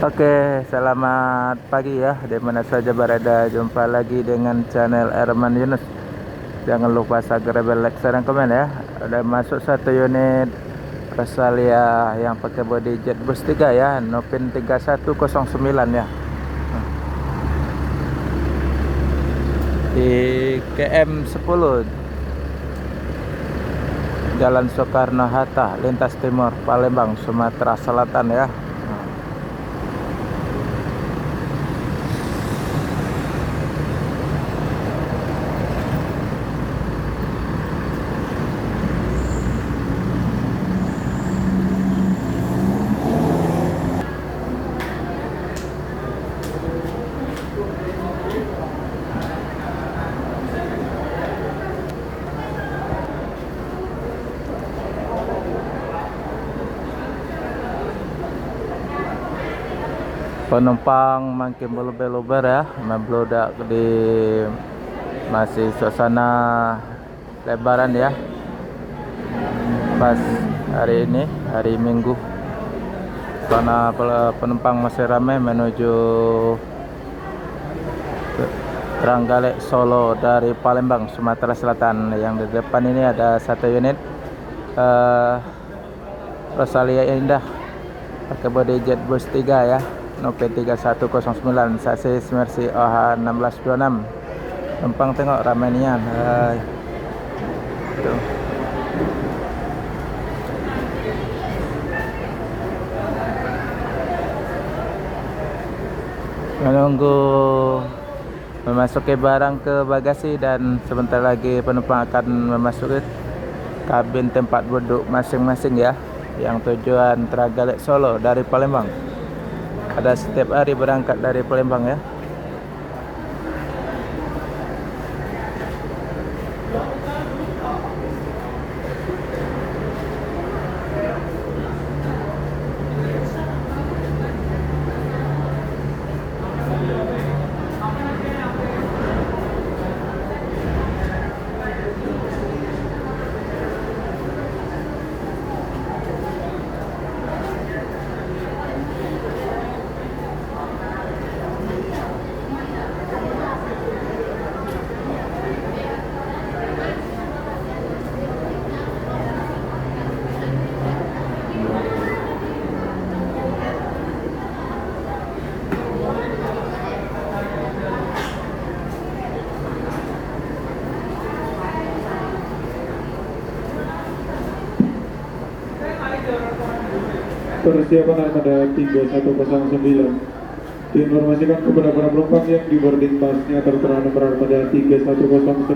Oke, selamat pagi ya, di mana saja berada. Jumpa lagi dengan channel Erman Yunus. Jangan lupa subscribe, like, share, dan komen ya. Udah masuk satu unit Rosalia yang pakai body jet bus 3 ya, Novin 3109 ya. Di KM 10 Jalan Soekarno-Hatta, lintas timur, Palembang, Sumatera Selatan ya. Penumpang makin beluber ya, membludak di masih suasana Lebaran ya. Pas hari ini, hari Minggu, karena penumpang masih ramai menuju Trenggalek Solo dari Palembang, Sumatera Selatan. Yang di depan ini ada satu unit Rosalia Indah pakai body jet bus 3 ya, Novin 3109, sasis Mercy OH 1626. Numpang tengok ramai nian. Tuh. Menunggu memasuki barang ke bagasi, dan sebentar lagi penumpang akan memasuki kabin tempat duduk masing-masing ya, yang tujuan Trenggalek Solo dari Palembang. Ada setiap hari berangkat dari Palembang ya. Persiapan armada 3109 diinformasikan kepada para penumpang yang di boarding busnya tertera nomor armada 3109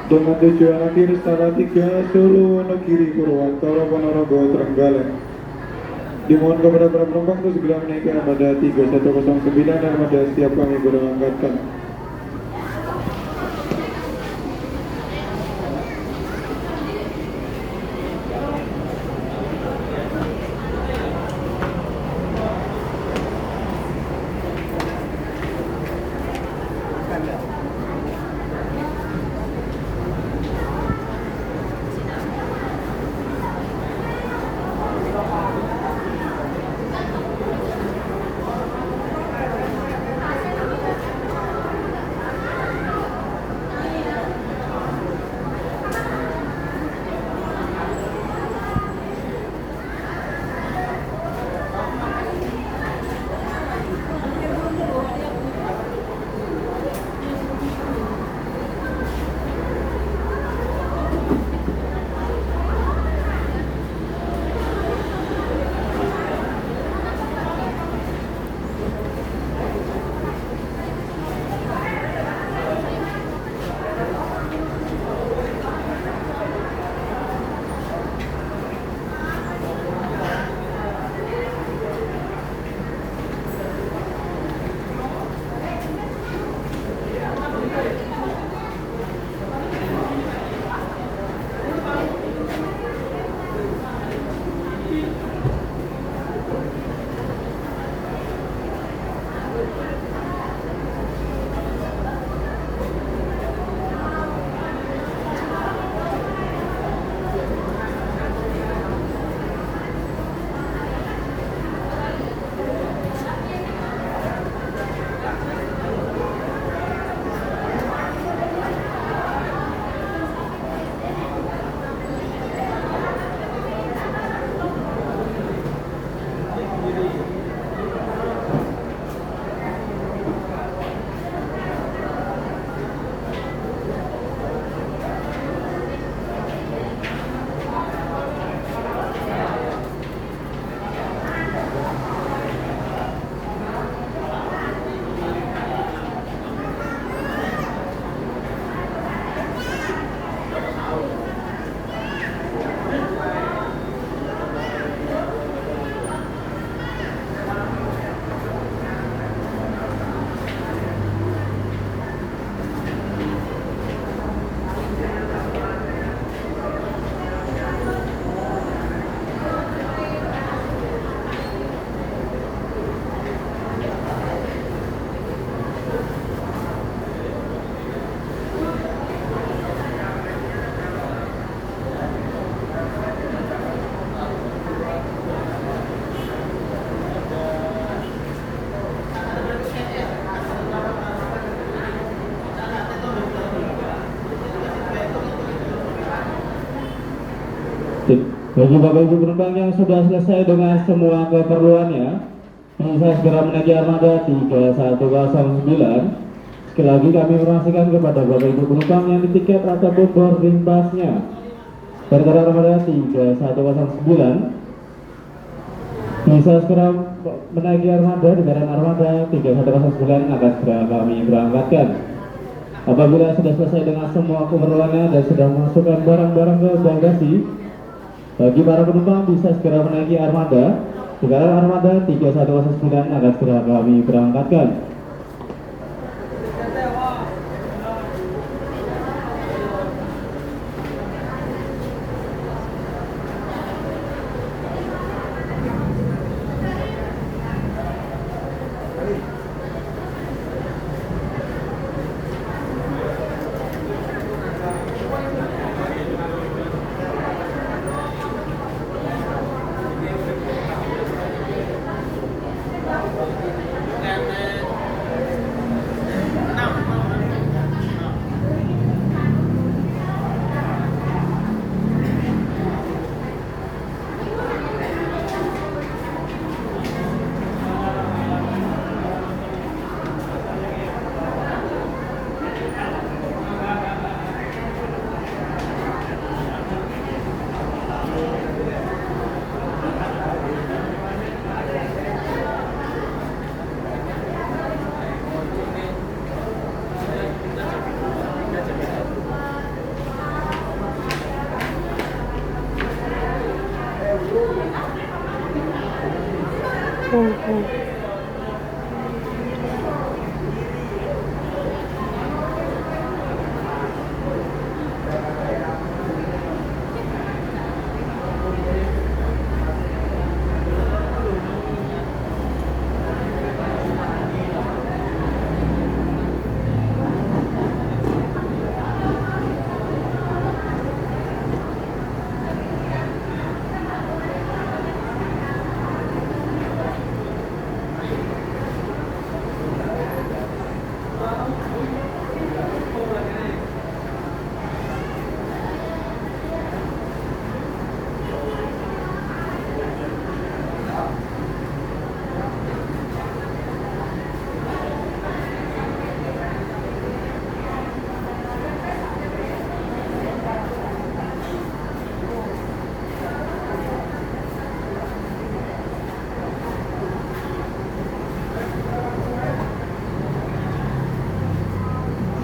dengan tujuan akhir Salatiga, Solo, Negiri, Purwantoro, Ponorogo, Trenggalek. Dimohon kepada para penumpang untuk segera menaiki armada 3109. Armada siap kami berangkatkan. Bagi Bapak Ibu penumpang yang sudah selesai dengan semua keperluannya, bisa segera menaiki armada 3109. Sekali lagi kami informasikan kepada Bapak Ibu penumpang yang di tiket ataupun boarding pass-nya tertera armada 3109, bisa segera menaiki armada di garan armada 3109 akan segera kami berangkatkan. Apabila sudah selesai dengan semua keperluannya dan sudah memasukkan barang-barang ke bagasi, bagi para penumpang bisa segera menaiki armada di garan armada 3109 akan segera kami berangkatkan.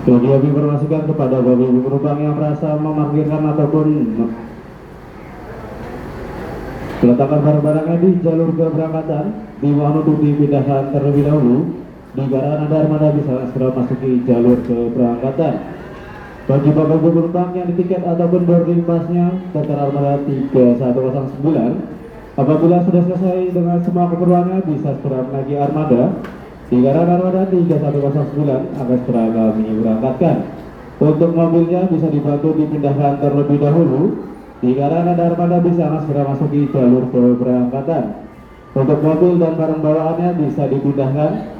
Jadi kami informasikan kepada Bapak Ibu penumpang yang merasa memarkirkan ataupun meletakkan barang-barangnya di jalur keberangkatan, dimohon untuk dipindahkan terlebih dahulu. Di garan Anda armada bisa segera masuki jalur keberangkatan. Bagi Bapak Ibu penumpang yang di tiket ataupun boarding pass-nya tertera armada 3109, apabila sudah selesai dengan semua keperluannya bisa segera menaiki armada di garan armada 3109 akan segera kami berangkatkan. Untuk mobilnya bisa dibantu dipindahkan terlebih dahulu. Di garan armada bisa segera masuki jalur keberangkatan. Untuk mobil dan barang bawaannya bisa dipindahkan.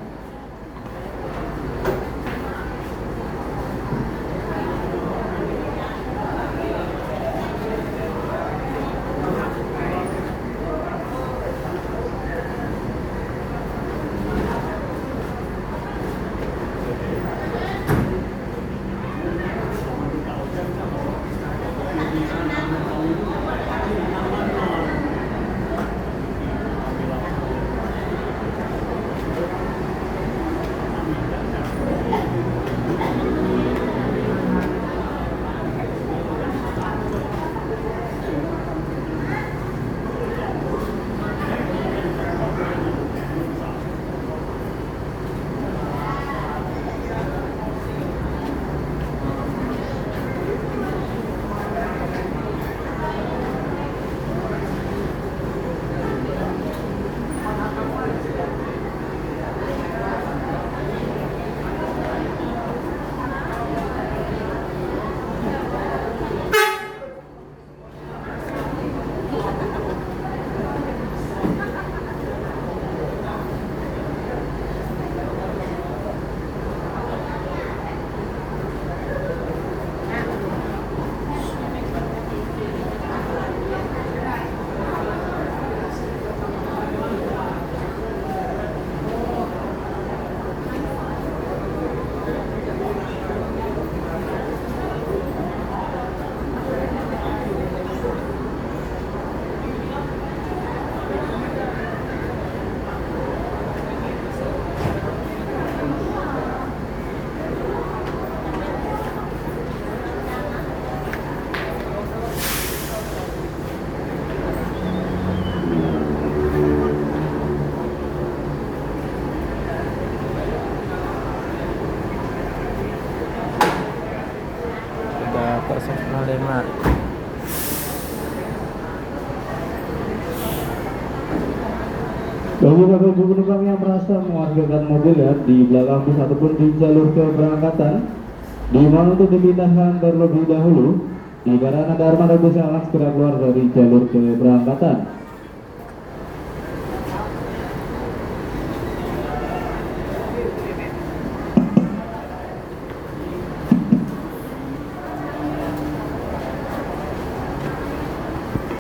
Bagi bapak ibu penumpang yang merasa memarkirkan mobil ya di belakang bus ataupun di jalur keberangkatan, dimohon untuk dipindahkan terlebih dahulu dikarenakan ada armada bus yang akan segera keluar dari jalur keberangkatan.